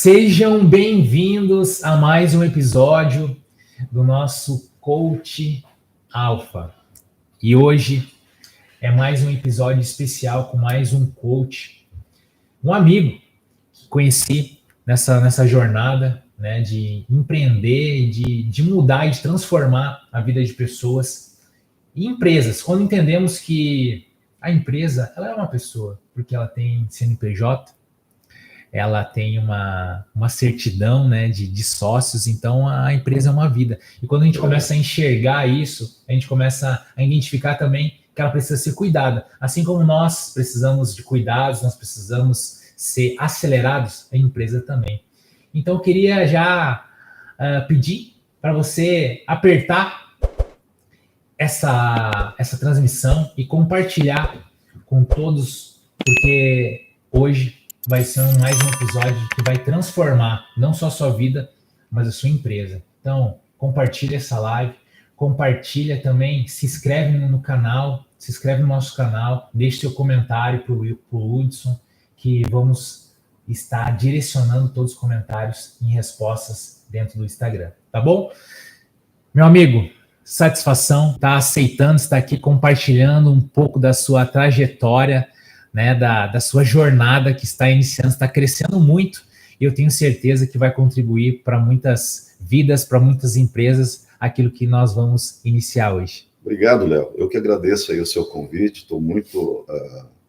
Sejam bem-vindos a mais um episódio do nosso Coach Alpha. E hoje é mais um episódio especial com mais um coach, um amigo que conheci nessa jornada, né, de empreender, de mudar e de transformar a vida de pessoas e empresas. Quando entendemos que a empresa ela é uma pessoa, porque ela tem CNPJ, ela tem uma certidão, né, de sócios, então a empresa é uma vida. E quando a gente começa a enxergar isso, a gente começa a identificar também que ela precisa ser cuidada. Assim como nós precisamos de cuidados, nós precisamos ser acelerados, a empresa também. Então eu queria já pedir para você apertar essa transmissão e compartilhar com todos, porque hoje vai ser mais um episódio que vai transformar não só a sua vida, mas a sua empresa. Então, compartilha essa live, compartilha também, se inscreve no canal, se inscreve no nosso canal, deixe seu comentário para o Hudson, que vamos estar direcionando todos os comentários em respostas dentro do Instagram, tá bom? Meu amigo, satisfação, tá aceitando, estar aqui compartilhando um pouco da sua trajetória, né, da sua jornada que está iniciando, está crescendo muito, e eu tenho certeza que vai contribuir para muitas vidas, para muitas empresas, aquilo que nós vamos iniciar hoje. Obrigado, Léo. Eu que agradeço aí o seu convite, estou muito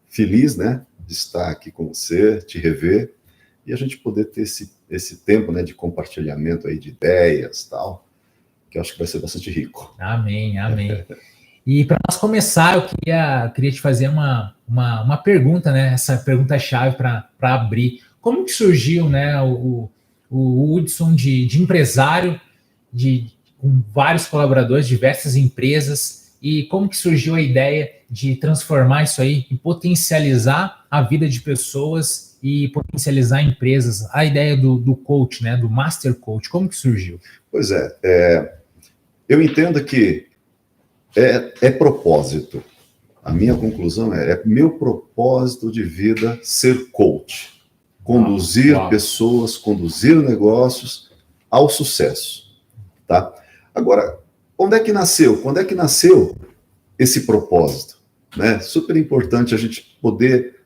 feliz, né, de estar aqui com você, te rever, e a gente poder ter esse tempo, né, de compartilhamento aí de ideias e tal, que eu acho que vai ser bastante rico. Amém, amém. E para nós começar, eu queria te fazer uma pergunta, né? Essa pergunta-chave para abrir. Como que surgiu, né, o Hudson de empresário, com vários colaboradores, diversas empresas, e como que surgiu a ideia de transformar isso aí e potencializar a vida de pessoas e potencializar empresas? A ideia do coach, né, do Master Coach, como que surgiu? Pois eu entendo que é propósito. A minha conclusão é meu propósito de vida ser coach. Conduzir pessoas, conduzir negócios ao sucesso. Tá? Agora, onde é que nasceu? Quando é que nasceu esse propósito? Né? Super importante a gente poder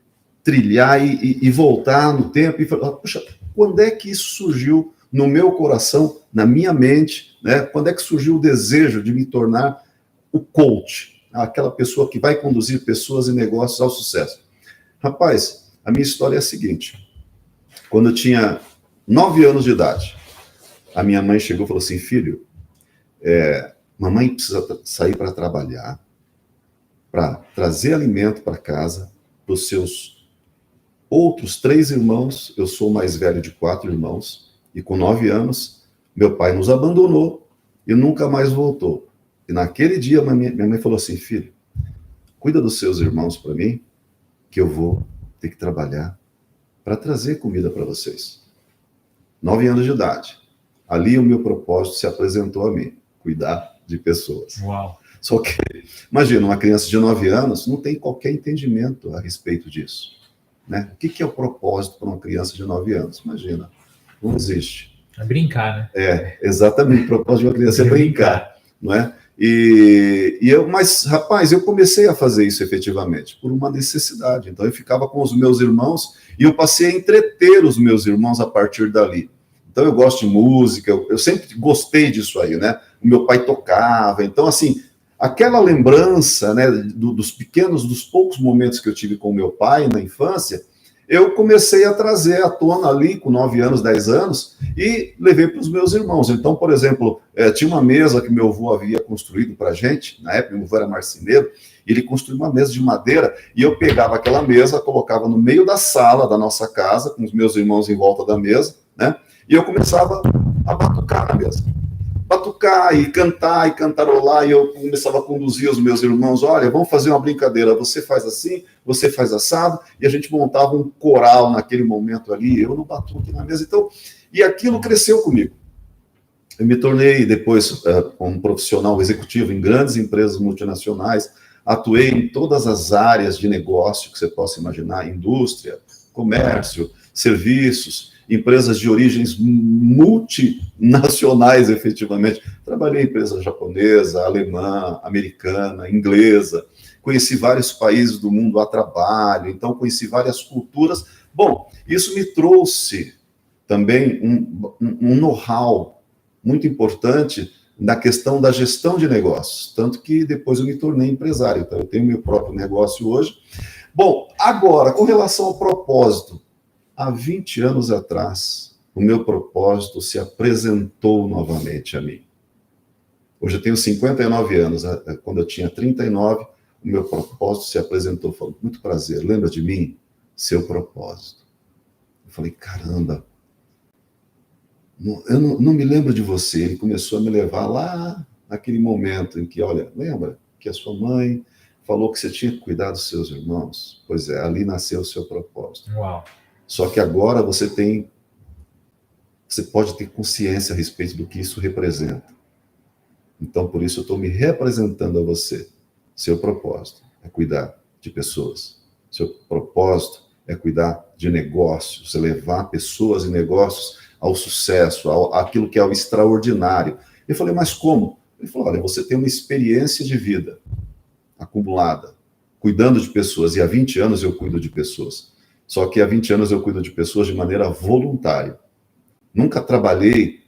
trilhar e voltar no tempo e falar, puxa, quando é que isso surgiu no meu coração, na minha mente? Né? Quando é que surgiu o desejo de me tornar o coach, aquela pessoa que vai conduzir pessoas e negócios ao sucesso? Rapaz, a minha história é a seguinte. Quando eu tinha 9 anos de idade, a minha mãe chegou e falou assim, filho, mamãe precisa sair para trabalhar, para trazer alimento para casa, para os seus outros 3 irmãos, eu sou o mais velho de 4 irmãos, e com 9 anos, meu pai nos abandonou e nunca mais voltou. E naquele dia, minha mãe falou assim, filho, cuida dos seus irmãos para mim, que eu vou ter que trabalhar para trazer comida para vocês. 9 anos de idade. Ali o meu propósito se apresentou a mim, cuidar de pessoas. Uau. Só que, imagina, uma criança de 9 anos não tem qualquer entendimento a respeito disso. Né? O que é o propósito para uma criança de 9 anos? Imagina, não existe. É brincar, né? Exatamente, o propósito de uma criança é brincar, não é? Mas, rapaz, eu comecei a fazer isso efetivamente, por uma necessidade. Então, eu ficava com os meus irmãos e eu passei a entreter os meus irmãos a partir dali. Então, eu gosto de música, eu sempre gostei disso aí, né? O meu pai tocava. Então, assim, aquela lembrança, né, dos poucos momentos que eu tive com o meu pai na infância, eu comecei a trazer à tona ali, com 9 anos, 10 anos, e levei para os meus irmãos. Então, por exemplo, tinha uma mesa que meu avô havia construído para a gente, na época meu avô era marceneiro, e ele construiu uma mesa de madeira, e eu pegava aquela mesa, colocava no meio da sala da nossa casa, com os meus irmãos em volta da mesa, né? E eu começava a batucar na mesa. Batucar e cantarolar, e eu começava a conduzir os meus irmãos, olha, vamos fazer uma brincadeira, você faz assim, você faz assado, e a gente montava um coral naquele momento ali, eu no batuque na mesa, então, e aquilo cresceu comigo. Eu me tornei depois um profissional executivo em grandes empresas multinacionais, atuei em todas as áreas de negócio que você possa imaginar, indústria, comércio, serviços, empresas de origens multinacionais, efetivamente. Trabalhei em empresa japonesa, alemã, americana, inglesa. Conheci vários países do mundo a trabalho, então conheci várias culturas. Bom, isso me trouxe também um know-how muito importante na questão da gestão de negócios, tanto que depois eu me tornei empresário, então eu tenho meu próprio negócio hoje. Bom, agora, com relação ao propósito, há 20 anos atrás, o meu propósito se apresentou novamente a mim. Hoje eu tenho 59 anos, quando eu tinha 39, o meu propósito se apresentou, falou, muito prazer, lembra de mim? Seu propósito. Eu falei, caramba, eu não me lembro de você. Ele começou a me levar lá naquele momento em que, olha, lembra que a sua mãe falou que você tinha que cuidar dos seus irmãos? Pois é, ali nasceu o seu propósito. Uau. Só que agora você pode ter consciência a respeito do que isso representa. Então, por isso, eu estou me representando a você. Seu propósito é cuidar de pessoas. Seu propósito é cuidar de negócios, é levar pessoas e negócios ao sucesso, àquilo que é o extraordinário. Eu falei, mas como? Ele falou, olha, você tem uma experiência de vida acumulada, cuidando de pessoas, e há 20 anos eu cuido de pessoas. Só que há 20 anos eu cuido de pessoas de maneira voluntária. Nunca trabalhei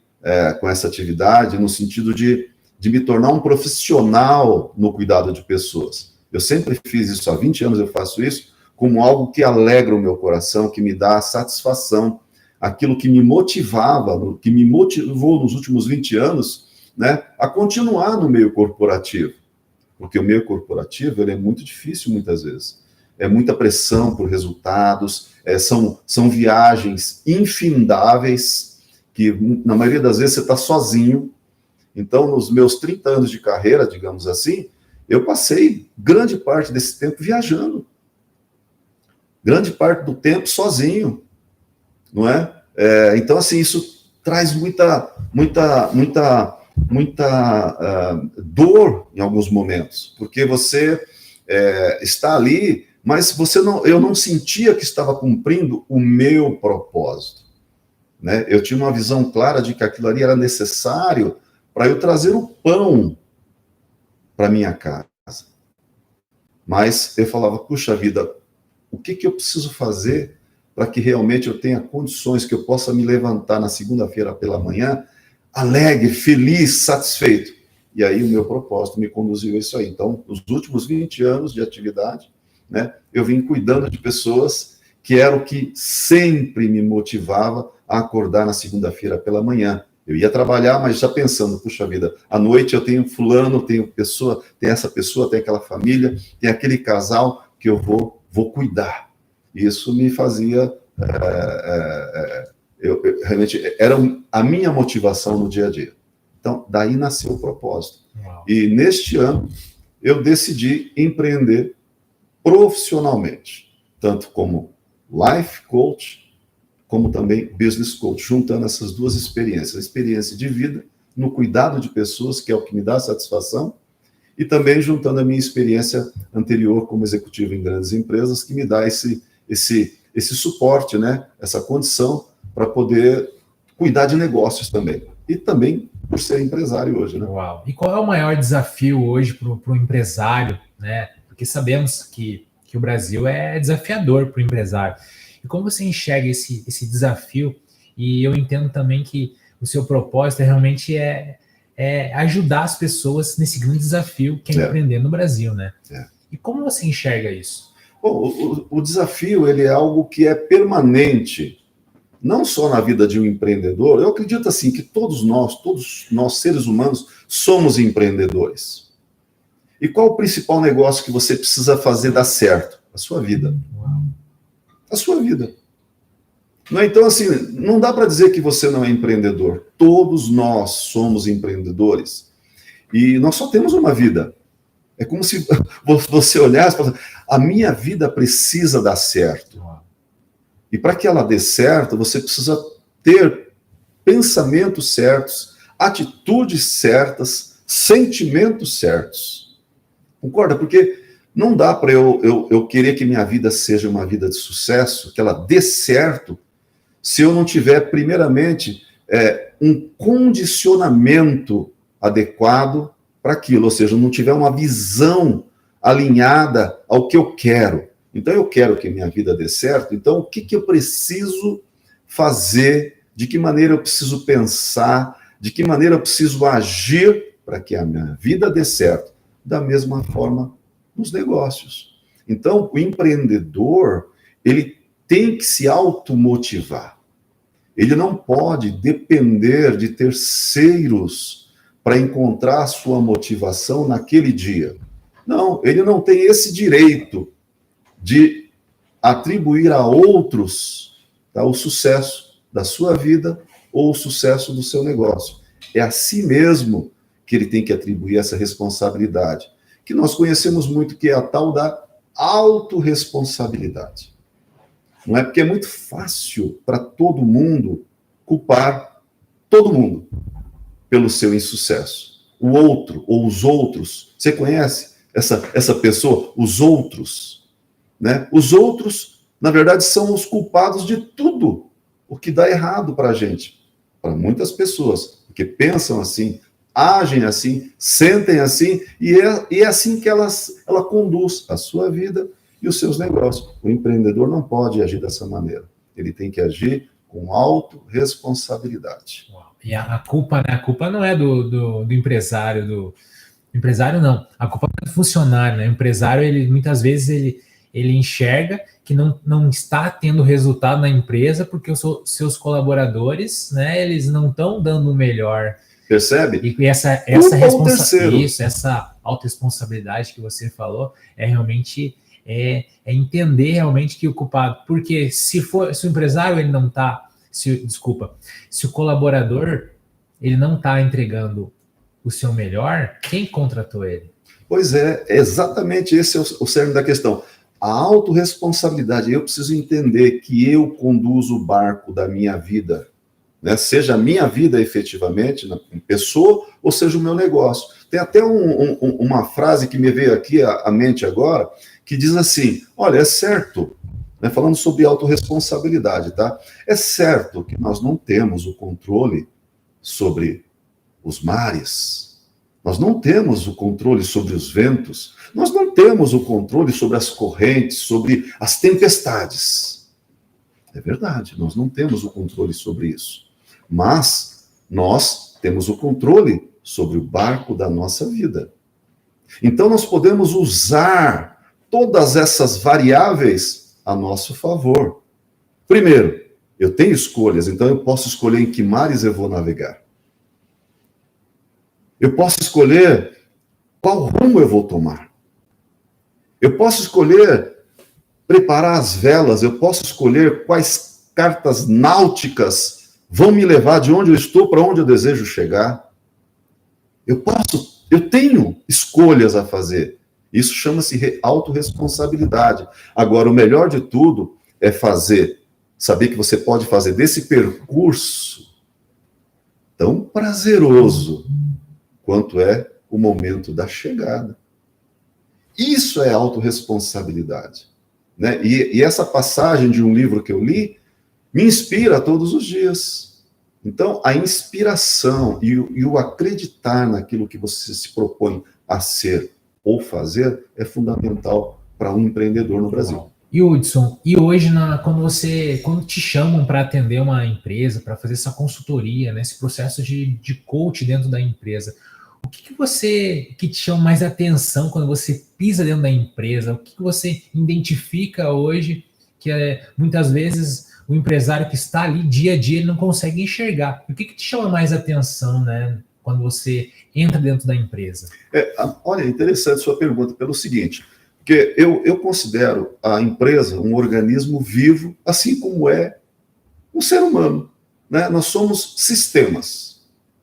com essa atividade no sentido de me tornar um profissional no cuidado de pessoas. Eu sempre fiz isso, há 20 anos eu faço isso, como algo que alegra o meu coração, que me dá satisfação, aquilo que me motivava, que me motivou nos últimos 20 anos, né, a continuar no meio corporativo. Porque o meio corporativo ele é muito difícil muitas vezes. É muita pressão por resultados, são viagens infindáveis, que na maioria das vezes você está sozinho. Então, nos meus 30 anos de carreira, digamos assim, eu passei grande parte desse tempo viajando. Grande parte do tempo sozinho, não é? Então, assim, isso traz muita dor em alguns momentos, porque você está ali, mas eu não sentia que estava cumprindo o meu propósito, né? Eu tinha uma visão clara de que aquilo ali era necessário para eu trazer o pão para minha casa. Mas eu falava, puxa vida, o que eu preciso fazer para que realmente eu tenha condições, que eu possa me levantar na segunda-feira pela manhã, alegre, feliz, satisfeito? E aí o meu propósito me conduziu a isso aí. Então, nos últimos 20 anos de atividade, né, eu vim cuidando de pessoas, que era o que sempre me motivava a acordar na segunda-feira pela manhã. Eu ia trabalhar, mas já pensando, puxa vida, à noite eu tenho fulano, tenho essa pessoa, tem aquela família, tem aquele casal que eu vou cuidar. Isso me fazia... realmente, era a minha motivação no dia a dia. Então, daí nasceu o propósito. Uau. E neste ano, eu decidi empreender profissionalmente, tanto como life coach, como também business coach, juntando essas duas experiências, a experiência de vida, no cuidado de pessoas, que é o que me dá satisfação, e também juntando a minha experiência anterior como executivo em grandes empresas, que me dá esse suporte, né? Essa condição para poder cuidar de negócios também. E também por ser empresário hoje, né? Uau. E qual é o maior desafio hoje para o empresário, né? Porque sabemos que o Brasil é desafiador para o empresário. E como você enxerga esse desafio? E eu entendo também que o seu propósito realmente é ajudar as pessoas nesse grande desafio que é empreender no Brasil, né? E como você enxerga isso? Bom, o desafio ele é algo que é permanente, não só na vida de um empreendedor. Eu acredito assim que todos nós seres humanos somos empreendedores. E qual o principal negócio que você precisa fazer dar certo? A sua vida. Uau. A sua vida. Não, então, assim, não dá para dizer que você não é empreendedor. Todos nós somos empreendedores. E nós só temos uma vida. É como se você olhasse e falasse, a minha vida precisa dar certo. Uau. E para que ela dê certo, você precisa ter pensamentos certos, atitudes certas, sentimentos certos. Concorda? Porque não dá para eu querer que minha vida seja uma vida de sucesso, que ela dê certo, se eu não tiver, primeiramente, um condicionamento adequado para aquilo, ou seja, não tiver uma visão alinhada ao que eu quero. Então, eu quero que minha vida dê certo, então o que eu preciso fazer, de que maneira eu preciso pensar, de que maneira eu preciso agir para que a minha vida dê certo. Da mesma forma nos negócios. Então, o empreendedor, ele tem que se automotivar. Ele não pode depender de terceiros para encontrar sua motivação naquele dia. Não, ele não tem esse direito de atribuir a outros, tá, o sucesso da sua vida ou o sucesso do seu negócio. É a si mesmo que ele tem que atribuir essa responsabilidade, que nós conhecemos muito, que é a tal da autorresponsabilidade. Não é? Porque é muito fácil para todo mundo culpar todo mundo pelo seu insucesso. O outro ou os outros, você conhece essa pessoa? Os outros, né? Os outros, na verdade, são os culpados de tudo o que dá errado para a gente, para muitas pessoas, porque pensam assim, agem assim, sentem assim, e é assim que ela conduz a sua vida e os seus negócios. O empreendedor não pode agir dessa maneira. Ele tem que agir com autorresponsabilidade. E a culpa, né? A culpa não é do empresário, do empresário não. A culpa é do funcionário, né? O empresário, ele muitas vezes ele enxerga que não está tendo resultado na empresa porque os seus colaboradores, né, eles não estão dando o melhor. Percebe? E essa autorresponsabilidade que você falou é realmente entender realmente que o culpado, porque se o empresário ele não está, se o colaborador ele não está entregando o seu melhor, quem contratou ele? Pois é, exatamente esse é o cerne da questão. A autorresponsabilidade, eu preciso entender que eu conduzo o barco da minha vida, né? Seja a minha vida efetivamente, na pessoa, ou seja o meu negócio. Tem até uma frase que me veio aqui à mente agora, que diz assim, olha, é certo, né, falando sobre autorresponsabilidade, tá? É certo que nós não temos o controle sobre os mares, nós não temos o controle sobre os ventos, nós não temos o controle sobre as correntes, sobre as tempestades. É verdade, nós não temos o controle sobre isso. Mas nós temos o controle sobre o barco da nossa vida. Então nós podemos usar todas essas variáveis a nosso favor. Primeiro, eu tenho escolhas, então eu posso escolher em que mares eu vou navegar. Eu posso escolher qual rumo eu vou tomar. Eu posso escolher preparar as velas, eu posso escolher quais cartas náuticas vão me levar de onde eu estou para onde eu desejo chegar. Eu tenho escolhas a fazer. Isso chama-se autorresponsabilidade. Agora, o melhor de tudo é saber que você pode fazer desse percurso tão prazeroso quanto é o momento da chegada. Isso é autorresponsabilidade, né? E essa passagem de um livro que eu li me inspira todos os dias. Então, a inspiração e o acreditar naquilo que você se propõe a ser ou fazer é fundamental para um empreendedor no Brasil. E Hudson, e hoje, quando te chamam para atender uma empresa, para fazer essa consultoria, né, esse processo de coach dentro da empresa, o que te chama mais atenção quando você pisa dentro da empresa? O que você identifica hoje que muitas vezes o empresário que está ali dia a dia ele não consegue enxergar? O que te chama mais atenção, né, quando você entra dentro da empresa? Olha, interessante sua pergunta pelo seguinte, porque eu considero a empresa um organismo vivo, assim como é um ser humano, né? Nós somos sistemas.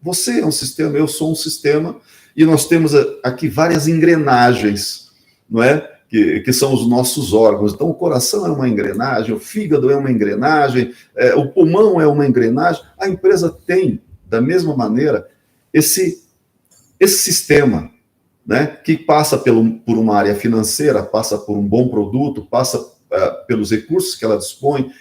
Você é um sistema, eu sou um sistema, e nós temos aqui várias engrenagens, não é? Que são os nossos órgãos. Então, o coração é uma engrenagem, o fígado é uma engrenagem, o pulmão é uma engrenagem. A empresa tem, da mesma maneira, esse sistema, né, que passa por uma área financeira, passa por um bom produto, passa pelos recursos que ela dispõe,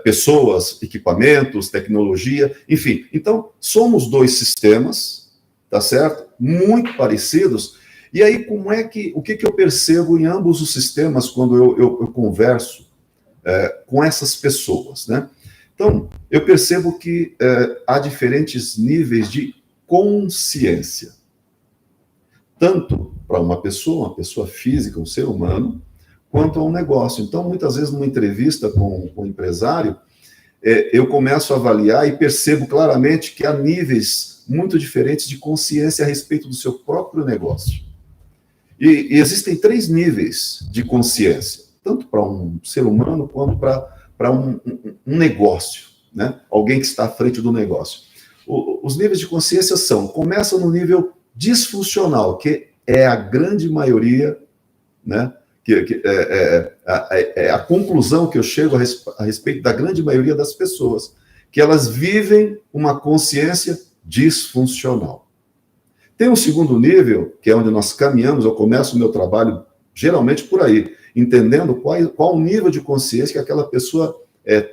pessoas, equipamentos, tecnologia, enfim. Então, somos dois sistemas, tá certo? Muito parecidos. E aí, o que eu percebo em ambos os sistemas quando eu converso com essas pessoas, né? Então, eu percebo que há diferentes níveis de consciência. Tanto para uma pessoa física, um ser humano, quanto a um negócio. Então, muitas vezes, numa entrevista com um empresário, eu começo a avaliar e percebo claramente que há níveis muito diferentes de consciência a respeito do seu próprio negócio. E existem 3 níveis de consciência, tanto para um ser humano quanto para um negócio, né? Alguém que está à frente do negócio. Os níveis de consciência começam no nível disfuncional, que é a grande maioria, né? É a conclusão que eu chego a respeito da grande maioria das pessoas, que elas vivem uma consciência disfuncional. Tem um segundo nível, que é onde nós caminhamos, eu começo o meu trabalho geralmente por aí, entendendo qual o nível de consciência que aquela pessoa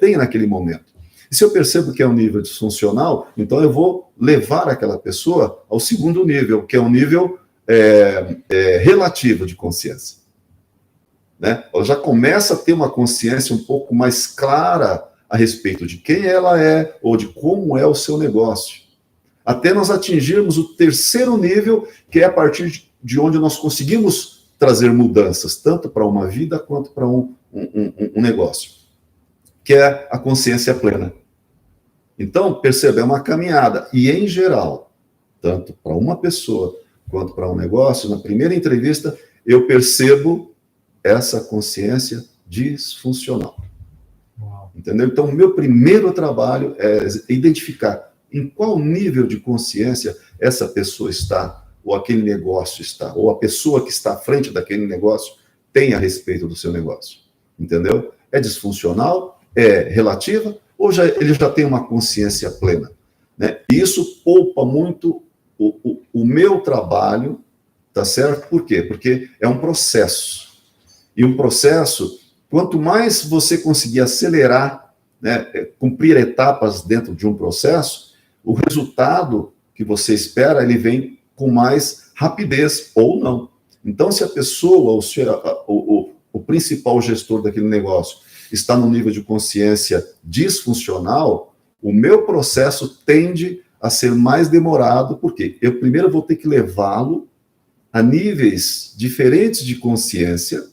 tem naquele momento. E se eu percebo que é um nível disfuncional, então eu vou levar aquela pessoa ao segundo nível, que é um nível relativo de consciência. Né? Ela já começa a ter uma consciência um pouco mais clara a respeito de quem ela é ou de como é o seu negócio. Até nós atingirmos o terceiro nível, que é a partir de onde nós conseguimos trazer mudanças, tanto para uma vida quanto para um negócio, que é a consciência plena. Então, percebe, é uma caminhada. E, em geral, tanto para uma pessoa quanto para um negócio, na primeira entrevista, eu percebo essa consciência disfuncional. Uau. Entendeu? Então, o meu primeiro trabalho é identificar em qual nível de consciência essa pessoa está, ou aquele negócio está, ou a pessoa que está à frente daquele negócio tem a respeito do seu negócio. Entendeu? É disfuncional? É relativa? Ou ele já tem uma consciência plena? Né? E isso poupa muito o meu trabalho, tá certo? Por quê? Porque é um processo. E um processo, quanto mais você conseguir acelerar, né, cumprir etapas dentro de um processo, o resultado que você espera, ele vem com mais rapidez ou não. Então, se a pessoa, o principal gestor daquele negócio, está no nível de consciência disfuncional, o meu processo tende a ser mais demorado, porque eu primeiro vou ter que levá-lo a níveis diferentes de consciência,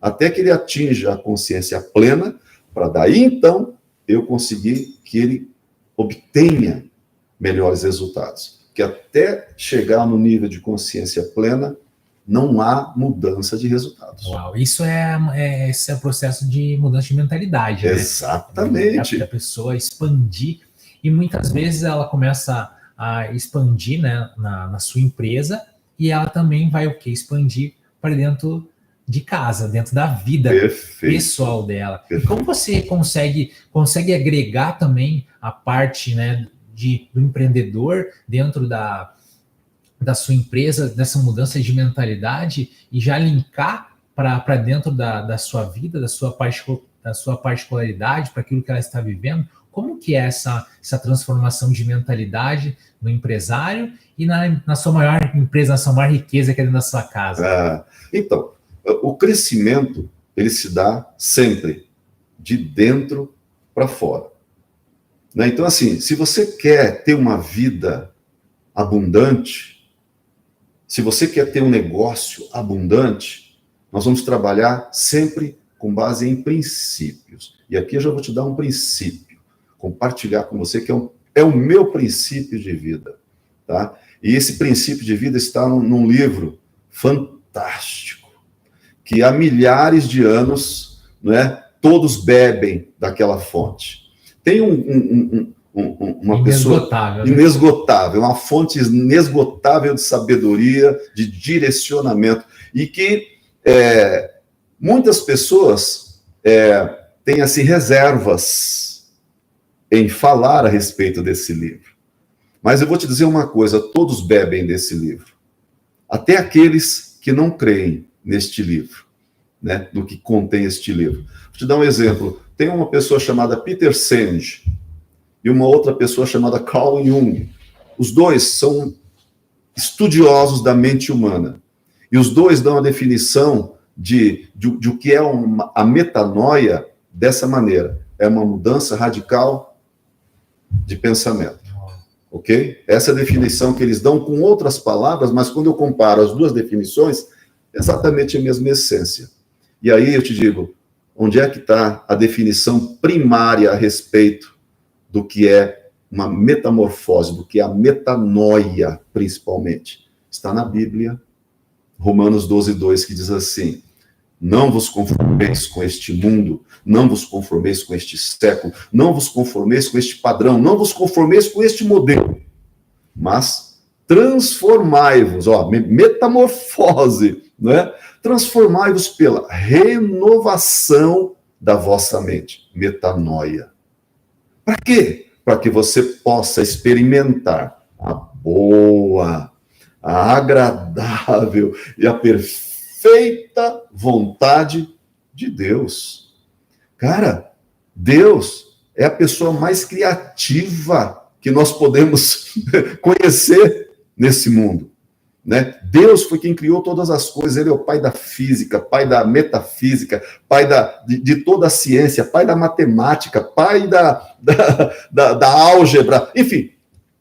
até que ele atinja a consciência plena, para daí, então, eu conseguir que ele obtenha melhores resultados. Que até chegar no nível de consciência plena, não há mudança de resultados. Uau, esse é o processo de mudança de mentalidade, né? Exatamente. A pessoa expandir, e muitas vezes ela começa a expandir, né, na sua empresa, e ela também vai expandir para dentro de casa, dentro da vida pessoal dela. Perfeito. E como você consegue agregar também a parte, né, do empreendedor dentro da sua empresa, dessa mudança de mentalidade, e já linkar para dentro da sua vida, da sua particularidade, para aquilo que ela está vivendo? Como que é essa transformação de mentalidade no empresário e na sua maior empresa, na sua maior riqueza, que é dentro da sua casa? Então, o crescimento, ele se dá sempre de dentro para fora. Né? Então, assim, se você quer ter uma vida abundante, se você quer ter um negócio abundante, nós vamos trabalhar sempre com base em princípios. E aqui eu já vou te dar um princípio, compartilhar com você, que é o meu princípio de vida. Tá? E esse princípio de vida está num livro fantástico, que há milhares de anos, né, todos bebem daquela fonte. Tem uma pessoa inesgotável, uma fonte inesgotável de sabedoria, de direcionamento, e que muitas pessoas têm assim, reservas em falar a respeito desse livro. Mas eu vou te dizer uma coisa, todos bebem desse livro. Até aqueles que não creem neste livro, né, do que contém este livro. Vou te dar um exemplo. Tem uma pessoa chamada Peter Senge e uma outra pessoa chamada Carl Jung. Os dois são estudiosos da mente humana. E os dois dão a definição de o que é a metanoia dessa maneira. É uma mudança radical de pensamento. Ok? Essa é a definição que eles dão com outras palavras, mas quando eu comparo as duas definições, é exatamente a mesma essência. E aí eu te digo, onde é que está a definição primária a respeito do que é uma metamorfose, do que é a metanoia, principalmente? Está na Bíblia, Romanos 12:2, que diz assim: não vos conformeis com este mundo, não vos conformeis com este século, não vos conformeis com este padrão, não vos conformeis com este modelo, mas transformai-vos, metamorfose, não é? Transformai-vos pela renovação da vossa mente, metanoia. Para quê? Para que você possa experimentar a boa, a agradável e a perfeita vontade de Deus. Cara, Deus é a pessoa mais criativa que nós podemos conhecer nesse mundo, né? Deus foi quem criou todas as coisas. Ele é o pai da física, pai da metafísica, pai de toda a ciência, pai da matemática, pai da álgebra, enfim.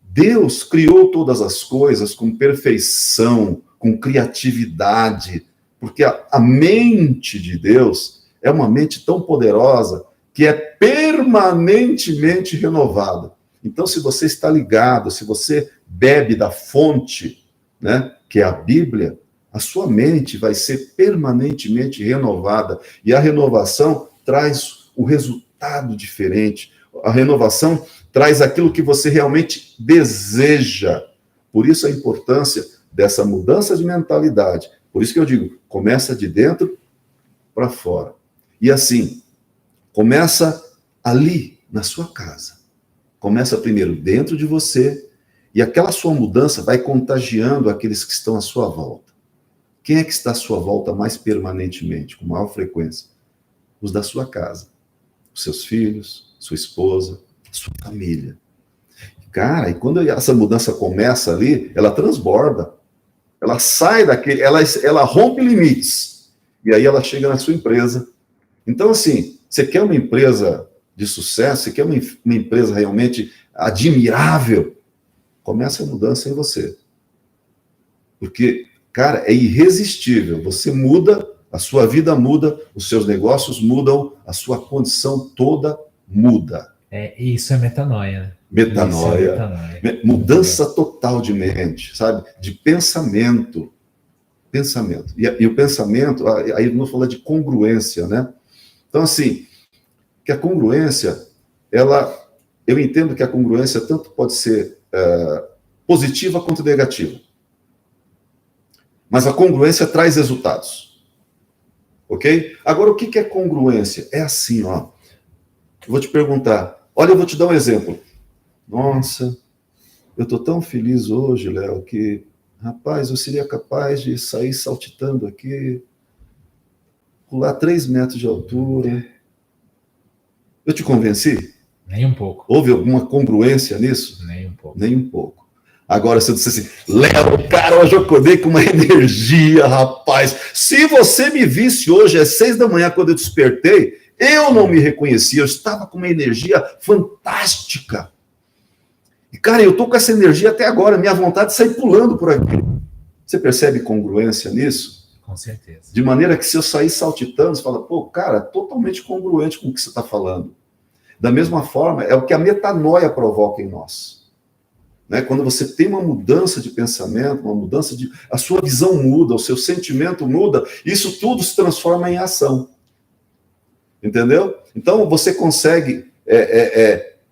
Deus criou todas as coisas com perfeição, com criatividade, porque a mente de Deus é uma mente tão poderosa que é permanentemente renovada. Então, se você está ligado, se você bebe da fonte, né, que é a Bíblia, a sua mente vai ser permanentemente renovada. E a renovação traz o resultado diferente. A renovação traz aquilo que você realmente deseja. Por isso a importância dessa mudança de mentalidade. Por isso que eu digo, começa de dentro para fora. E assim, começa ali, na sua casa. Começa primeiro dentro de você, e aquela sua mudança vai contagiando aqueles que estão à sua volta. Quem é que está à sua volta mais permanentemente, com maior frequência? Os da sua casa. Os seus filhos, sua esposa, sua família. Cara, e quando essa mudança começa ali, ela transborda. Ela sai daquele, ela rompe limites. E aí ela chega na sua empresa. Então, assim, você quer uma empresa de sucesso, você quer uma empresa realmente admirável, começa a mudança em você. Porque, cara, é irresistível. Você muda, a sua vida muda, os seus negócios mudam, a sua condição toda muda. Isso é metanoia, né? Metanoia. Mudança total de mente, sabe? De pensamento. Pensamento. E o pensamento, aí vamos falar de congruência, né? Então, assim, que a congruência, eu entendo que a congruência tanto pode ser positiva quanto negativa. Mas a congruência traz resultados. Ok? Agora, o que é congruência? É assim, ó. Eu vou te perguntar. Olha, eu vou te dar um exemplo. Nossa, eu estou tão feliz hoje, Léo, que, rapaz, eu seria capaz de sair saltitando aqui, pular 3 metros de altura. Eu te convenci? Nem um pouco. Houve alguma congruência nisso? Nem um pouco. Nem um pouco. Agora, se eu disse assim, Léo, cara, hoje eu acordei com uma energia, rapaz. Se você me visse hoje às 6 da manhã, quando eu despertei, eu não me reconhecia, eu estava com uma energia fantástica. E, cara, eu tô com essa energia até agora, minha vontade de sair pulando por aqui. Você percebe congruência nisso? Com certeza. De maneira que se eu sair saltitando, você fala, pô, cara, totalmente congruente com o que você está falando. Da mesma forma, é o que a metanoia provoca em nós. Né? Quando você tem uma mudança de pensamento, uma mudança de... a sua visão muda, o seu sentimento muda, isso tudo se transforma em ação. Entendeu? Então, você consegue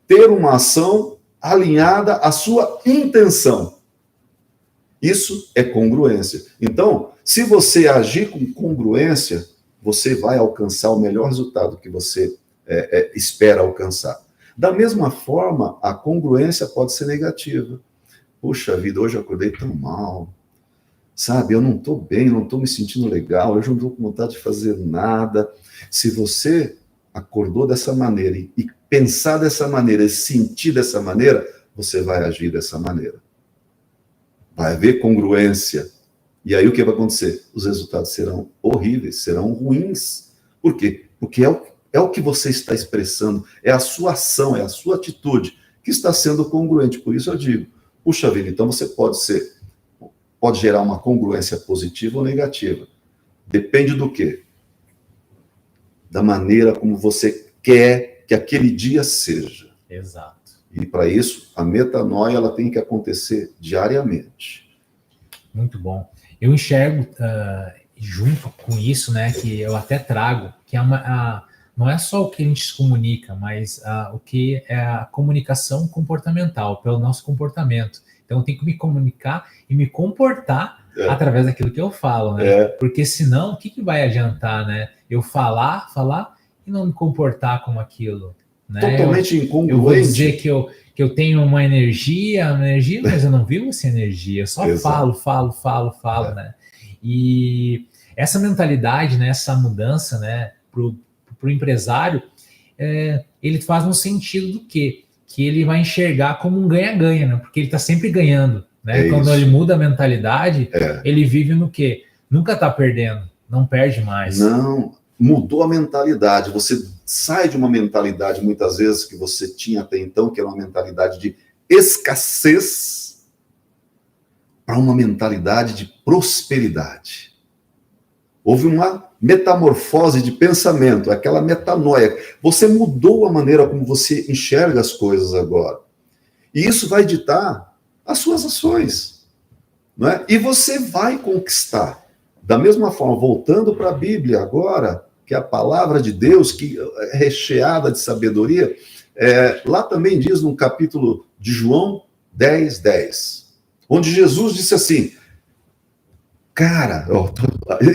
ter uma ação alinhada à sua intenção. Isso é congruência. Então, se você agir com congruência, você vai alcançar o melhor resultado que você espera alcançar. Da mesma forma, a congruência pode ser negativa. Puxa vida, hoje eu acordei tão mal. Sabe, eu não estou bem, não estou me sentindo legal, hoje eu não estou com vontade de fazer nada. Se você acordou dessa maneira e pensar dessa maneira, e sentir dessa maneira, você vai agir dessa maneira. Vai haver congruência. E aí o que vai acontecer? Os resultados serão horríveis, serão ruins. Por quê? Porque é o que você está expressando, é a sua ação, é a sua atitude que está sendo congruente. Por isso eu digo, puxa vida, então você pode gerar uma congruência positiva ou negativa. Depende do quê? Da maneira como você quer que aquele dia seja. Exato. E para isso, a metanoia ela tem que acontecer diariamente. Muito bom. Eu enxergo junto com isso, né, que eu até trago, que não é só o que a gente se comunica, mas o que é a comunicação comportamental, pelo nosso comportamento. Então, eu tenho que me comunicar e me comportar através daquilo que eu falo, né? Porque senão, o que vai adiantar, né? Eu falar e não me comportar como aquilo, né? Totalmente incongruente. Eu vou dizer que eu tenho uma energia, mas eu não vivo essa energia. Eu só falo, né? E essa mentalidade, né, essa mudança, né, pro empresário, ele faz no sentido do quê? Que ele vai enxergar como um ganha-ganha, né? Porque ele está sempre ganhando, né? Quando ele muda a mentalidade, ele vive no quê? Nunca está perdendo, não perde mais. Não, mudou a mentalidade. Você sai de uma mentalidade, muitas vezes, que você tinha até então, que era uma mentalidade de escassez, para uma mentalidade de prosperidade. Houve uma metamorfose de pensamento, aquela metanoia. Você mudou a maneira como você enxerga as coisas agora. E isso vai ditar as suas ações. Não é? E você vai conquistar. Da mesma forma, voltando para a Bíblia agora, que é a palavra de Deus, que é recheada de sabedoria, lá também diz no capítulo de João 10:10, onde Jesus disse assim, cara,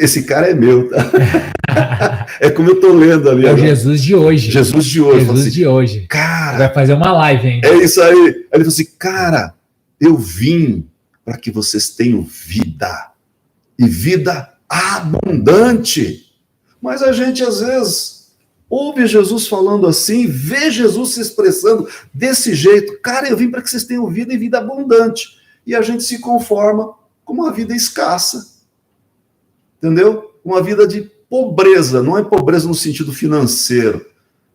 esse cara é meu, tá? É como eu estou lendo ali. É o Jesus de hoje. Jesus de hoje. De hoje. Cara, vai fazer uma live ainda. É isso aí. Aí ele falou assim, cara, eu vim para que vocês tenham vida. E vida abundante. Mas a gente, às vezes, ouve Jesus falando assim, vê Jesus se expressando desse jeito. Cara, eu vim para que vocês tenham vida e vida abundante. E a gente se conforma com uma vida escassa. Entendeu? Uma vida de pobreza. Não é pobreza no sentido financeiro,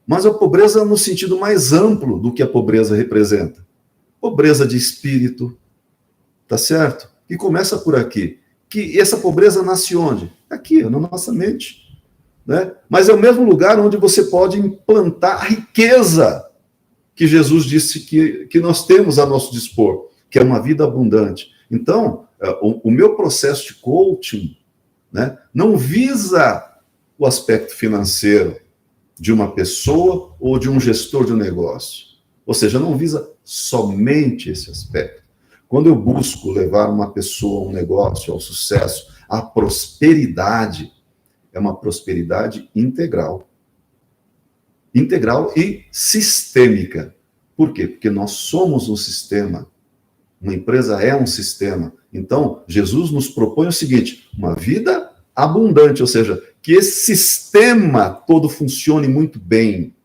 mas a pobreza no sentido mais amplo do que a pobreza representa. Pobreza de espírito. Tá certo? E começa por aqui. Que essa pobreza nasce onde? Aqui, na nossa mente. Né? Mas é o mesmo lugar onde você pode implantar a riqueza que Jesus disse que nós temos a nosso dispor, que é uma vida abundante. Então, o meu processo de coaching, né, não visa o aspecto financeiro de uma pessoa ou de um gestor de um negócio. Ou seja, não visa somente esse aspecto. Quando eu busco levar uma pessoa, um negócio ao sucesso, à prosperidade, é uma prosperidade integral. Integral e sistêmica. Por quê? Porque nós somos um sistema. Uma empresa é um sistema. Então, Jesus nos propõe o seguinte, uma vida abundante, ou seja, que esse sistema todo funcione muito bem,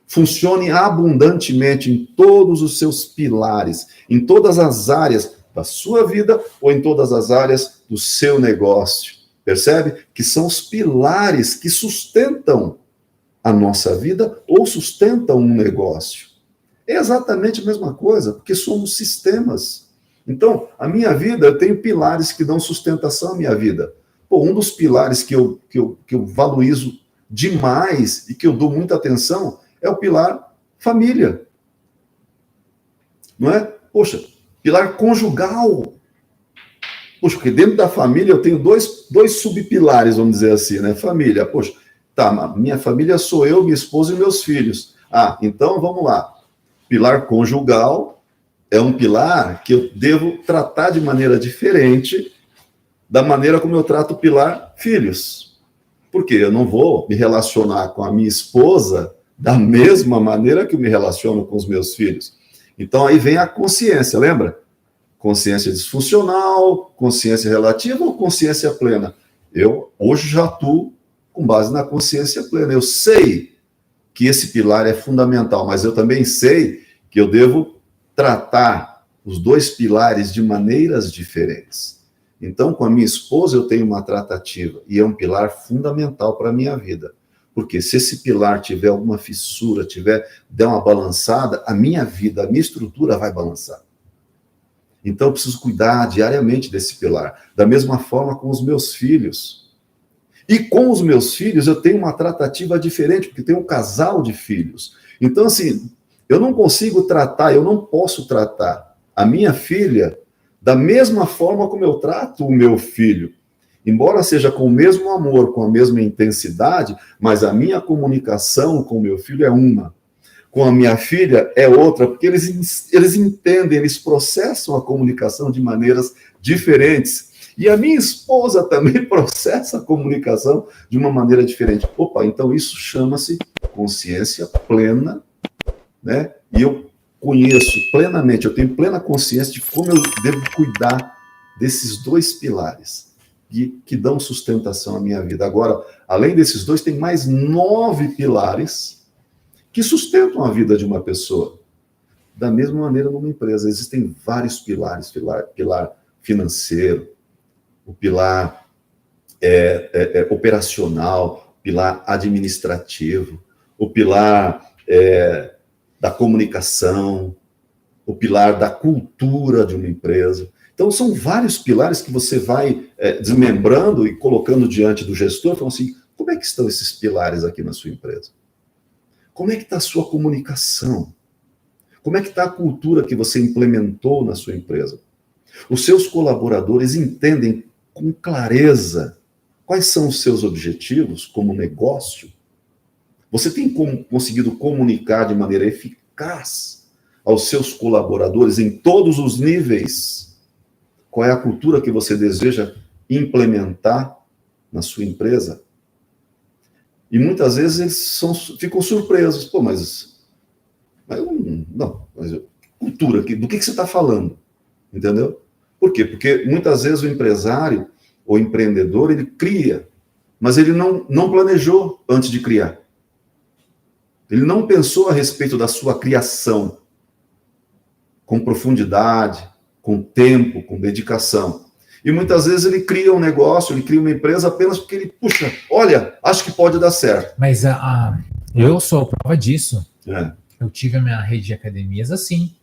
funcione abundantemente em todos os seus pilares, em todas as áreas da sua vida ou em todas as áreas do seu negócio. Percebe? Que são os pilares que sustentam a nossa vida ou sustentam um negócio. É exatamente a mesma coisa, porque somos sistemas. Então, a minha vida, eu tenho pilares que dão sustentação à minha vida. Pô, um dos pilares que eu valorizo demais e que eu dou muita atenção é o pilar família. Não é? Poxa, pilar conjugal. Poxa, porque dentro da família eu tenho dois subpilares, vamos dizer assim, né? Família, poxa, tá, minha família sou eu, minha esposa e meus filhos. Ah, então vamos lá. Pilar conjugal é um pilar que eu devo tratar de maneira diferente da maneira como eu trato o pilar filhos. Porque eu não vou me relacionar com a minha esposa da mesma maneira que eu me relaciono com os meus filhos. Então aí vem a consciência, lembra? Consciência disfuncional, consciência relativa ou consciência plena? Eu hoje já atuo com base na consciência plena. Eu sei que esse pilar é fundamental, mas eu também sei que eu devo tratar os dois pilares de maneiras diferentes. Então, com a minha esposa, eu tenho uma tratativa, e é um pilar fundamental para a minha vida. Porque se esse pilar tiver alguma fissura, der uma balançada, a minha vida, a minha estrutura vai balançar. Então, eu preciso cuidar diariamente desse pilar. Da mesma forma com os meus filhos. E com os meus filhos, eu tenho uma tratativa diferente, porque tenho um casal de filhos. Então, assim, eu não posso tratar a minha filha da mesma forma como eu trato o meu filho. Embora seja com o mesmo amor, com a mesma intensidade, mas a minha comunicação com o meu filho é uma. Com a minha filha é outra, porque eles entendem, eles processam a comunicação de maneiras diferentes. E a minha esposa também processa a comunicação de uma maneira diferente. Opa, então isso chama-se consciência plena, né? E eu conheço plenamente, eu tenho plena consciência de como eu devo cuidar desses dois pilares que dão sustentação à minha vida. Agora, além desses dois, tem mais 9 pilares que sustentam a vida de uma pessoa. Da mesma maneira, numa empresa, existem vários pilares, pilar financeiro, o pilar operacional, pilar administrativo, o pilar da comunicação, o pilar da cultura de uma empresa. Então, são vários pilares que você vai desmembrando e colocando diante do gestor, falando assim, como é que estão esses pilares aqui na sua empresa? Como é que está a sua comunicação? Como é que está a cultura que você implementou na sua empresa? Os seus colaboradores entendem com clareza quais são os seus objetivos como negócio? Você tem conseguido comunicar de maneira eficaz aos seus colaboradores em todos os níveis qual é a cultura que você deseja implementar na sua empresa? E muitas vezes eles ficam surpresos. Pô, mas cultura, do que você está falando? Entendeu? Por quê? Porque muitas vezes o empresário ou empreendedor, ele cria, mas ele não planejou antes de criar. Ele não pensou a respeito da sua criação com profundidade, com tempo, com dedicação. E muitas vezes ele cria um negócio, ele cria uma empresa apenas porque ele, puxa, olha, acho que pode dar certo. Mas eu sou a prova disso. Eu tive a minha rede de academias assim.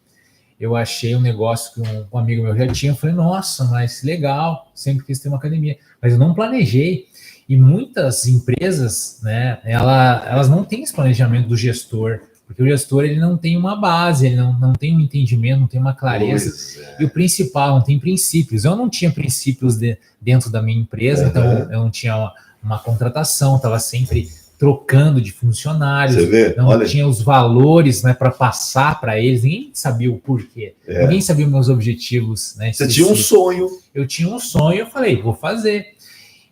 Eu achei um negócio que um amigo meu já tinha. Eu falei, nossa, mas legal, sempre quis ter uma academia. Mas eu não planejei. E muitas empresas, né, elas não têm esse planejamento do gestor. Porque o gestor ele não tem uma base, ele não tem um entendimento, não tem uma clareza. E o principal, não tem princípios. Eu não tinha princípios dentro da minha empresa, então eu não tinha uma contratação, estava sempre trocando de funcionários, tinha os valores, né, para passar para eles, ninguém sabia o porquê, ninguém sabia os meus objetivos. Né, você tinha um sonho. Eu tinha um sonho, eu falei, vou fazer.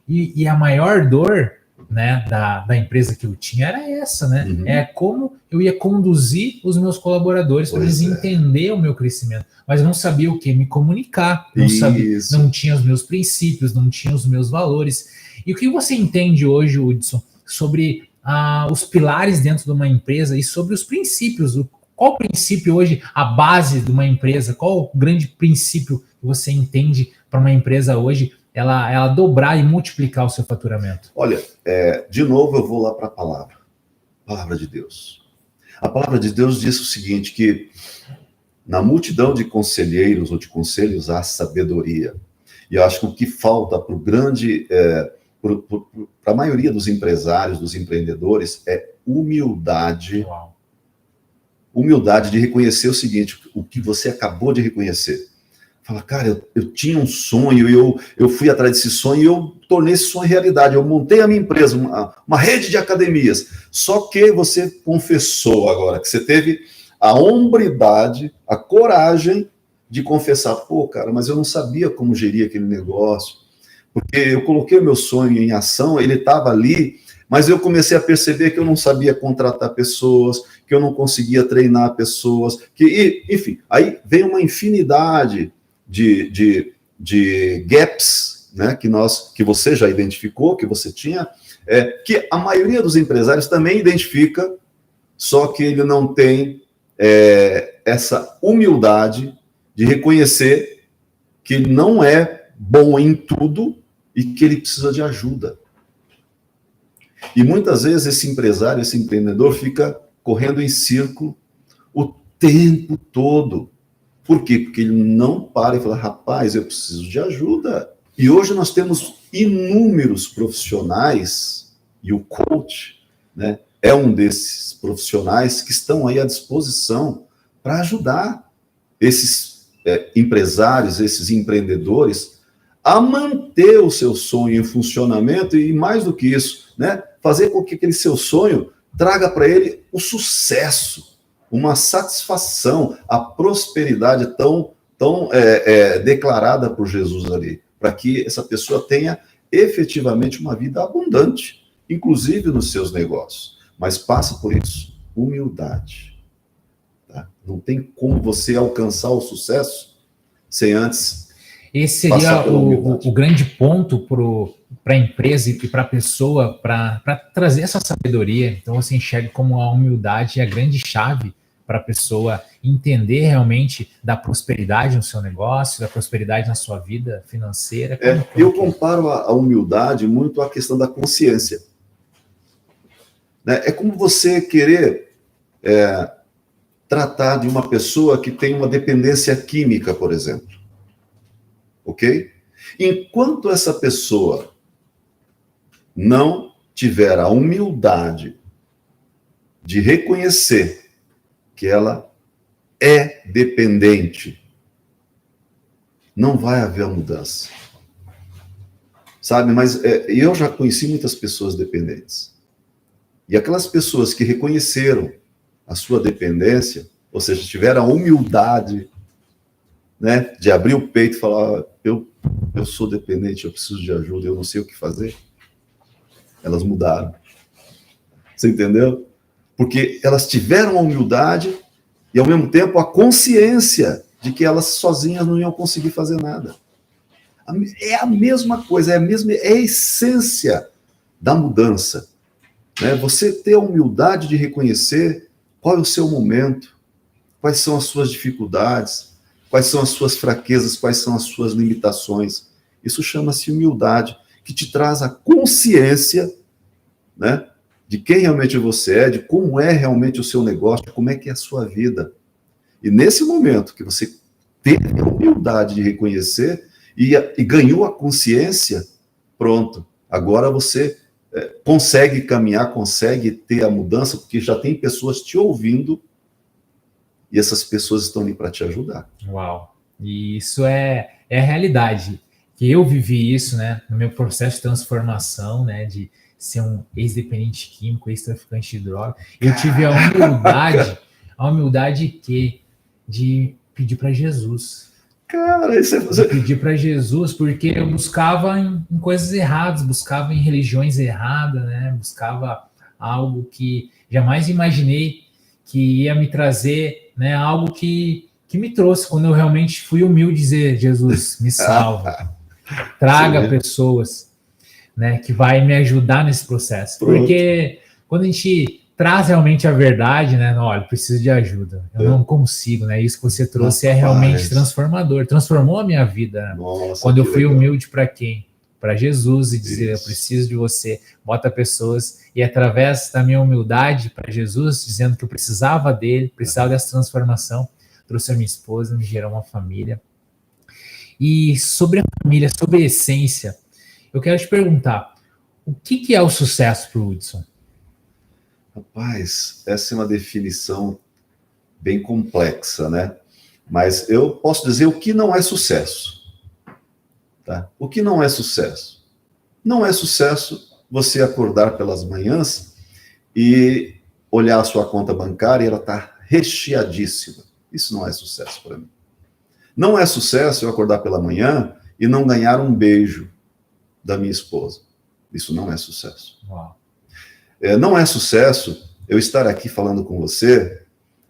E a maior dor, né, da empresa que eu tinha era essa, né? É como eu ia conduzir os meus colaboradores para eles entenderem o meu crescimento, mas eu não sabia o que me comunicar, não tinha os meus princípios, não tinha os meus valores. E o que você entende hoje, Hudson, sobre os pilares dentro de uma empresa e sobre os princípios? Qual o princípio hoje, a base de uma empresa? Qual o grande princípio que você entende para uma empresa hoje ela dobrar e multiplicar o seu faturamento? Olha, de novo eu vou lá para a palavra de Deus. A palavra de Deus diz o seguinte, que na multidão de conselheiros ou de conselhos há sabedoria. E eu acho que o que falta para o grande, para a maioria dos empresários, dos empreendedores, é humildade. Uau. Humildade de reconhecer o seguinte, o que você acabou de reconhecer. Fala, cara, eu tinha um sonho, eu fui atrás desse sonho e eu tornei esse sonho realidade. Eu montei a minha empresa, uma rede de academias. Só que você confessou agora, que você teve a hombridade, a coragem de confessar. Pô, cara, mas eu não sabia como gerir aquele negócio. Porque eu coloquei o meu sonho em ação, ele estava ali, mas eu comecei a perceber que eu não sabia contratar pessoas, que eu não conseguia treinar pessoas, enfim, aí vem uma infinidade de gaps, né, que você já identificou, que você tinha, que a maioria dos empresários também identifica só que ele não tem essa humildade de reconhecer que ele não é bom em tudo e que ele precisa de ajuda. E muitas vezes esse empresário, esse empreendedor fica correndo em círculo o tempo todo. Por quê? Porque ele não para e fala, rapaz, eu preciso de ajuda. E hoje nós temos inúmeros profissionais, e o coach, né, é um desses profissionais que estão aí à disposição para ajudar esses empresários, esses empreendedores a manter o seu sonho em funcionamento e, mais do que isso, né, fazer com que aquele seu sonho traga para ele o sucesso, uma satisfação, a prosperidade tão declarada por Jesus ali, para que essa pessoa tenha efetivamente uma vida abundante, inclusive nos seus negócios. Mas passa por isso, humildade. Tá? Não tem como você alcançar o sucesso sem antes. Esse seria o grande ponto para a empresa e para a pessoa, para trazer essa sabedoria. Então, você enxerga como a humildade é a grande chave para a pessoa entender realmente da prosperidade no seu negócio, da prosperidade na sua vida financeira. Eu comparo a humildade muito à questão da consciência. É como você querer tratar de uma pessoa que tem uma dependência química, por exemplo. Ok? Enquanto essa pessoa não tiver a humildade de reconhecer que ela é dependente, não vai haver a mudança. Sabe? Mas eu já conheci muitas pessoas dependentes. E aquelas pessoas que reconheceram a sua dependência, ou seja, tiveram a humildade, né, de abrir o peito e falar, eu sou dependente, eu preciso de ajuda, eu não sei o que fazer. Elas mudaram. Você entendeu? Porque elas tiveram a humildade e, ao mesmo tempo, a consciência de que elas sozinhas não iam conseguir fazer nada. É a mesma coisa, é a essência da mudança. Né? Você ter a humildade de reconhecer qual é o seu momento, quais são as suas dificuldades, quais são as suas fraquezas, quais são as suas limitações. Isso chama-se humildade, que te traz a consciência, né, de quem realmente você é, de como é realmente o seu negócio, como é que é a sua vida. E nesse momento que você teve a humildade de reconhecer e ganhou a consciência, pronto, agora você consegue caminhar, consegue ter a mudança, porque já tem pessoas te ouvindo e essas pessoas estão ali para te ajudar. Uau! E isso é a realidade. Que eu vivi isso, né, no meu processo de transformação, né, de ser um ex-dependente químico, ex-traficante de droga. Eu tive a humildade de pedir para Jesus. Cara, isso Eu pedi para Jesus porque eu buscava em coisas erradas, buscava em religiões erradas, né? Buscava algo que jamais imaginei que ia me trazer, né? Algo que me trouxe quando eu realmente fui humilde dizer, Jesus, me salva, traga pessoas, né? Que vai me ajudar nesse processo. Pronto. Porque quando a gente traz realmente a verdade, né? Olha, preciso de ajuda. Eu não consigo, né? Isso que você trouxe é realmente transformador. Transformou a minha vida. Nossa, quando eu fui humilde para quem? Para Jesus e dizer, eu preciso de você. Bota pessoas. E através da minha humildade para Jesus, dizendo que eu precisava dele, precisava dessa transformação, trouxe a minha esposa, me gerou uma família. E sobre a família, sobre a essência, eu quero te perguntar, o que é o sucesso para o Hudson? Rapaz, essa é uma definição bem complexa, né? Mas eu posso dizer o que não é sucesso. Tá? O que não é sucesso? Não é sucesso você acordar pelas manhãs e olhar a sua conta bancária e ela está recheadíssima. Isso não é sucesso para mim. Não é sucesso eu acordar pela manhã e não ganhar um beijo da minha esposa. Isso não é sucesso. Uau. Não é sucesso eu estar aqui falando com você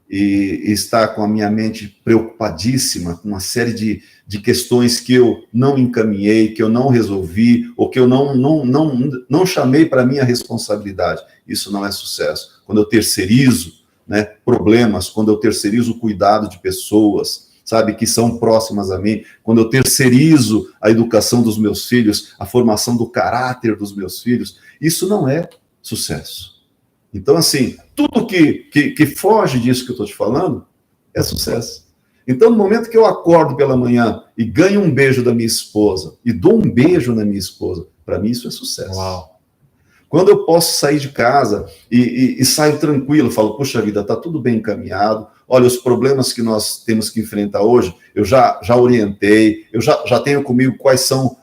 e estar com a minha mente preocupadíssima com uma série de questões que eu não encaminhei, que eu não resolvi, ou que eu não chamei para a minha responsabilidade. Isso não é sucesso. Quando eu terceirizo né, problemas, quando eu terceirizo o cuidado de pessoas, sabe, que são próximas a mim, quando eu terceirizo a educação dos meus filhos, a formação do caráter dos meus filhos, isso não é sucesso. Então, assim, tudo que foge disso que eu estou te falando é sucesso. Então, no momento que eu acordo pela manhã e ganho um beijo da minha esposa, e dou um beijo na minha esposa, para mim isso é sucesso. Uau. Quando eu posso sair de casa e saio tranquilo, falo, puxa vida, está tudo bem encaminhado, olha, os problemas que nós temos que enfrentar hoje, eu já orientei, eu já tenho comigo quais são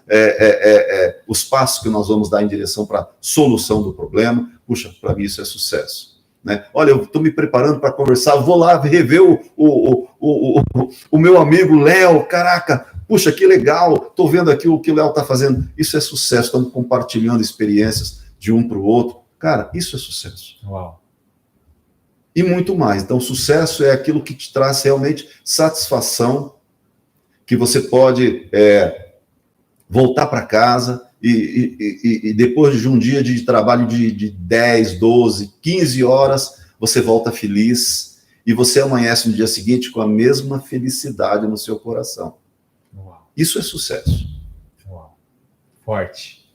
os passos que nós vamos dar em direção para a solução do problema, puxa, para mim isso é sucesso. Né? Olha, eu estou me preparando para conversar, vou lá rever o meu amigo Léo, caraca, puxa, que legal, estou vendo aqui o que o Léo está fazendo, isso é sucesso, estamos compartilhando experiências de um para o outro. Cara, isso é sucesso. Uau. E muito mais. Então, sucesso é aquilo que te traz realmente satisfação, que você pode voltar para casa e depois de um dia de trabalho de 10, 12, 15 horas, você volta feliz e você amanhece no dia seguinte com a mesma felicidade no seu coração. Uau. Isso é sucesso. Uau. Forte.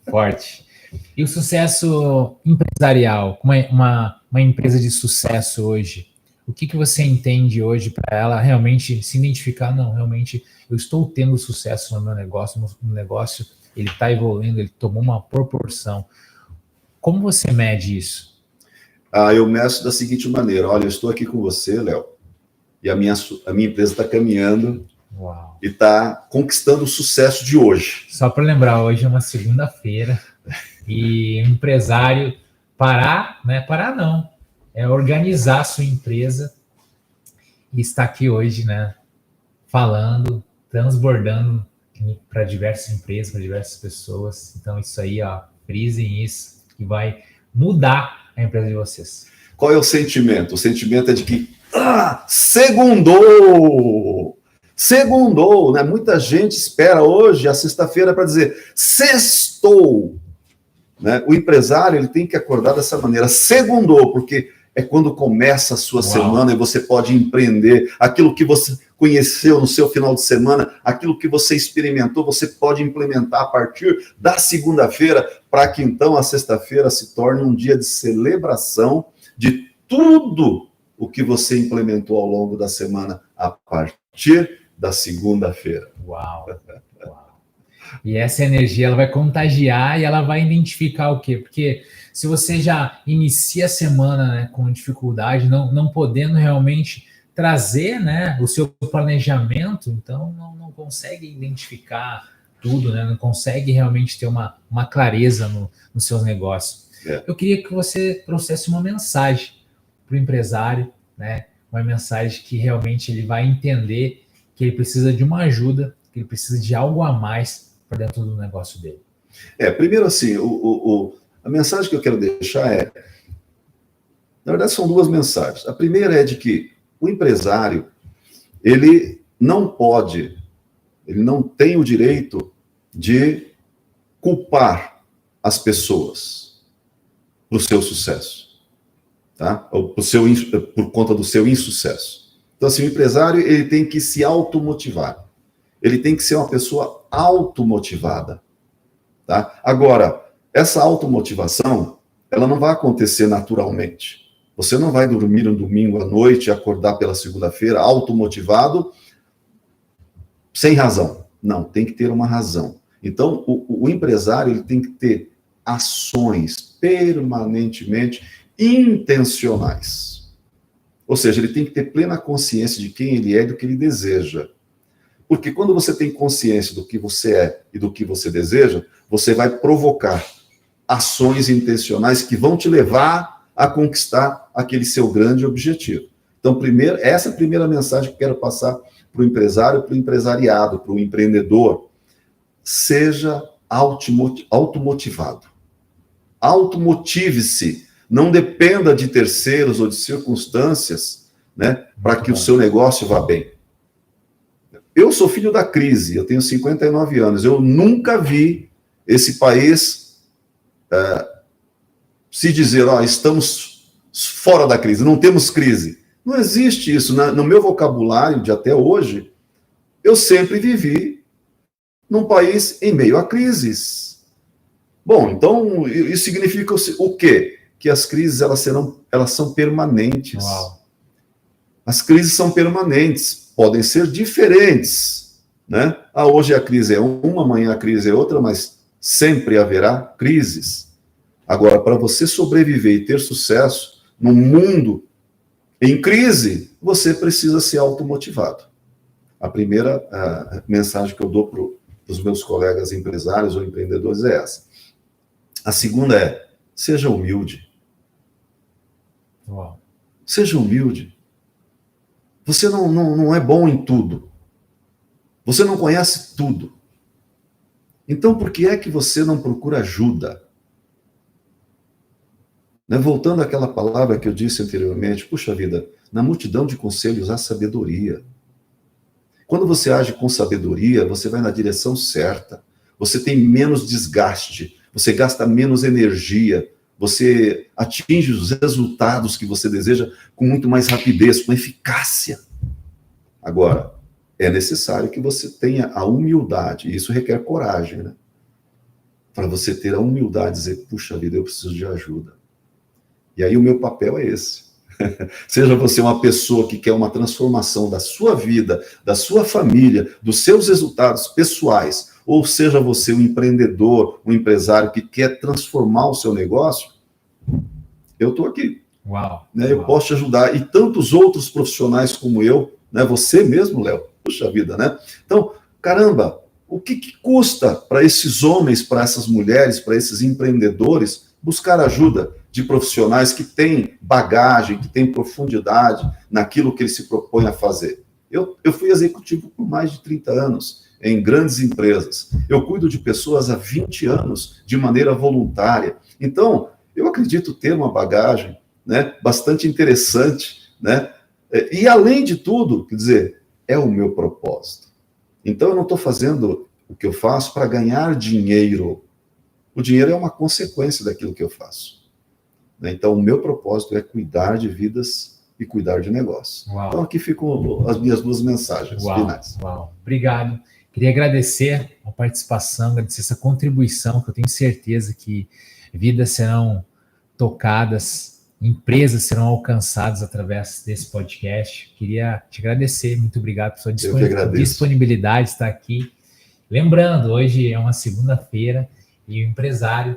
Forte. E o sucesso empresarial, uma empresa de sucesso hoje, o que você entende hoje para ela realmente se identificar? Não, realmente eu estou tendo sucesso no meu negócio, no negócio ele está evoluindo, ele tomou uma proporção. Como você mede isso? Eu meço da seguinte maneira, olha, eu estou aqui com você, Léo, e a minha empresa está caminhando. Uau. E está conquistando o sucesso de hoje. Só para lembrar, hoje é uma segunda-feira e um empresário parar não, é organizar a sua empresa e está aqui hoje, né, falando, transbordando para diversas empresas, para diversas pessoas. Então isso aí, ó, frisem isso, que vai mudar a empresa de vocês. Qual é o sentimento? O sentimento é de que, segundou! Segundou, né? Muita gente espera hoje, a sexta-feira, para dizer sextou. Né? O empresário ele tem que acordar dessa maneira, segundou, porque é quando começa a sua semana e você pode empreender aquilo que você conheceu no seu final de semana, aquilo que você experimentou, você pode implementar a partir da segunda-feira, para que então a sexta-feira se torne um dia de celebração de tudo o que você implementou ao longo da semana a partir da segunda-feira. Uau! Uau! E essa energia ela vai contagiar e ela vai identificar o quê? Porque se você já inicia a semana, né, com dificuldade, não podendo realmente trazer, né, o seu planejamento, então não consegue identificar tudo, né, não consegue realmente ter uma clareza nos seus negócios. Eu queria que você trouxesse uma mensagem para o empresário, né, uma mensagem que realmente ele vai entender que ele precisa de uma ajuda, que ele precisa de algo a mais para dentro do negócio dele. Primeiro assim, a mensagem que eu quero deixar na verdade são duas mensagens. A primeira é de que o empresário, ele não tem o direito de culpar as pessoas do seu sucesso, tá? Ou por conta do seu insucesso. Então, assim, o empresário ele tem que se automotivar. Ele tem que ser uma pessoa automotivada. Tá? Agora, essa automotivação, ela não vai acontecer naturalmente. Você não vai dormir no domingo à noite e acordar pela segunda-feira automotivado sem razão. Não, tem que ter uma razão. Então, o empresário ele tem que ter ações permanentemente intencionais. Ou seja, ele tem que ter plena consciência de quem ele é e do que ele deseja. Porque quando você tem consciência do que você é e do que você deseja, você vai provocar ações intencionais que vão te levar a conquistar aquele seu grande objetivo. Então, essa é a primeira mensagem que eu quero passar para o empresário, para o empresariado, para o empreendedor. Seja automotivado. Automotive-se. Não dependa de terceiros ou de circunstâncias, né, para que o seu negócio vá bem. Eu sou filho da crise, eu tenho 59 anos, eu nunca vi esse país se dizer, estamos fora da crise, não temos crise. Não existe isso. No meu vocabulário de até hoje, eu sempre vivi num país em meio a crises. Bom, então, isso significa o quê? Que as crises elas são permanentes. Uau. As crises são permanentes, podem ser diferentes, né? Hoje a crise é uma, amanhã a crise é outra, mas sempre haverá crises. Agora, para você sobreviver e ter sucesso num mundo em crise, você precisa ser automotivado. A primeira mensagem que eu dou para os meus colegas empresários ou empreendedores é essa. A segunda é, seja humilde. Uau. Seja humilde. Você não é bom em tudo. Você não conhece tudo. Então, por que é que você não procura ajuda? Né? Voltando àquela palavra que eu disse anteriormente, puxa vida, na multidão de conselhos há sabedoria. Quando você age com sabedoria, você vai na direção certa. Você tem menos desgaste, você gasta menos energia, você atinge os resultados que você deseja com muito mais rapidez, com eficácia. Agora, é necessário que você tenha a humildade, e isso requer coragem, né? Para você ter a humildade de dizer, puxa vida, eu preciso de ajuda. E aí o meu papel é esse. Seja você uma pessoa que quer uma transformação da sua vida, da sua família, dos seus resultados pessoais, ou seja você um empreendedor, um empresário que quer transformar o seu negócio, eu estou aqui. Uau. Né? Eu posso te ajudar. E tantos outros profissionais como eu, né? Você mesmo, Léo, puxa vida, né? Então, caramba, o que custa para esses homens, para essas mulheres, para esses empreendedores buscar ajuda de profissionais que têm bagagem, que têm profundidade naquilo que eles se propõem a fazer? Eu fui executivo por mais de 30 anos em grandes empresas. Eu cuido de pessoas há 20 anos de maneira voluntária. Então, eu acredito ter uma bagagem, né, bastante interessante, né? E além de tudo, quer dizer, é o meu propósito. Então, eu não estou fazendo o que eu faço para ganhar dinheiro. O dinheiro é uma consequência daquilo que eu faço. Então, o meu propósito é cuidar de vidas e cuidar de negócios. Uau. Então, aqui ficam as minhas duas mensagens finais. Uau, obrigado. Queria agradecer a participação, agradecer essa contribuição, que eu tenho certeza que vidas serão tocadas, empresas serão alcançadas através desse podcast. Queria te agradecer, muito obrigado por sua disponibilidade de estar aqui. Lembrando, hoje é uma segunda-feira e o empresário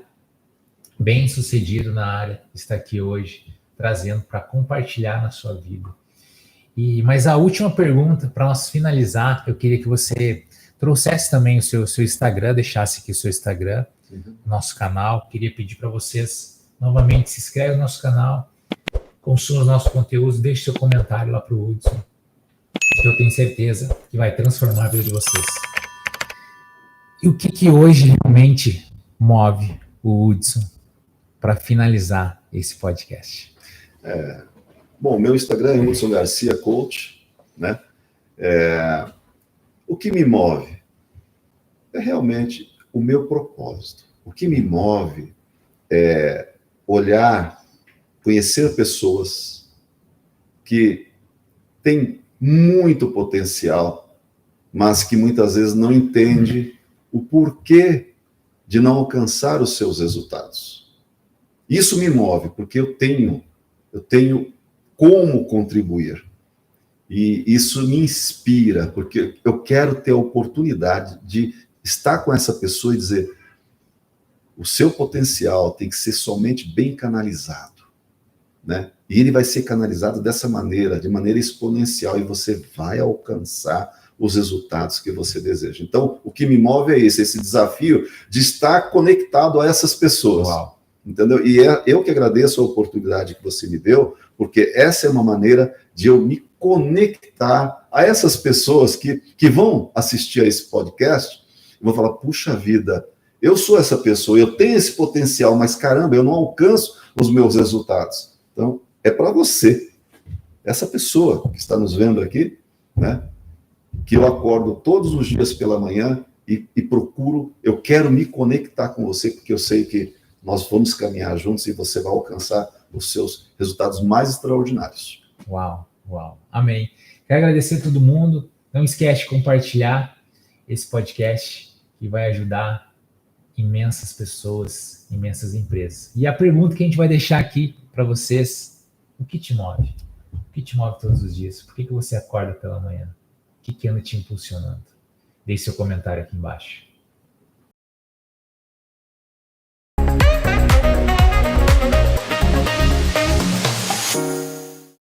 bem-sucedido na área está aqui hoje, trazendo para compartilhar na sua vida. Mas a última pergunta, para nós finalizar, eu queria que você trouxesse também o seu Instagram, deixasse aqui o seu Instagram, nosso canal. Queria pedir para vocês, novamente, se inscreve no nosso canal, consuma os nossos conteúdos, deixe seu comentário lá para o Hudson, que eu tenho certeza que vai transformar a vida de vocês. E o que hoje realmente move o Hudson para finalizar esse podcast? Bom, meu Instagram é Hudson Garcia Coach, né? O que me move é realmente o meu propósito. O que me move é olhar, conhecer pessoas que têm muito potencial, mas que muitas vezes não entendem o porquê de não alcançar os seus resultados. Isso me move, porque eu tenho como contribuir. E isso me inspira, porque eu quero ter a oportunidade de estar com essa pessoa e dizer, o seu potencial tem que ser somente bem canalizado, né? E ele vai ser canalizado dessa maneira, de maneira exponencial, e você vai alcançar os resultados que você deseja. Então, o que me move é esse desafio de estar conectado a essas pessoas. Uau. Entendeu? E eu que agradeço a oportunidade que você me deu, porque essa é uma maneira de eu me conectar a essas pessoas que vão assistir a esse podcast e vão falar, puxa vida, eu sou essa pessoa, eu tenho esse potencial, mas caramba, eu não alcanço os meus resultados. Então, é para você, essa pessoa que está nos vendo aqui, né, que eu acordo todos os dias pela manhã e procuro, eu quero me conectar com você, porque eu sei que nós vamos caminhar juntos e você vai alcançar os seus resultados mais extraordinários. Uau, uau. Amém. Quero agradecer a todo mundo. Não esquece de compartilhar esse podcast que vai ajudar imensas pessoas, imensas empresas. E a pergunta que a gente vai deixar aqui para vocês: o que te move? O que te move todos os dias? Por que você acorda pela manhã? O que anda te impulsionando? Deixe seu comentário aqui embaixo.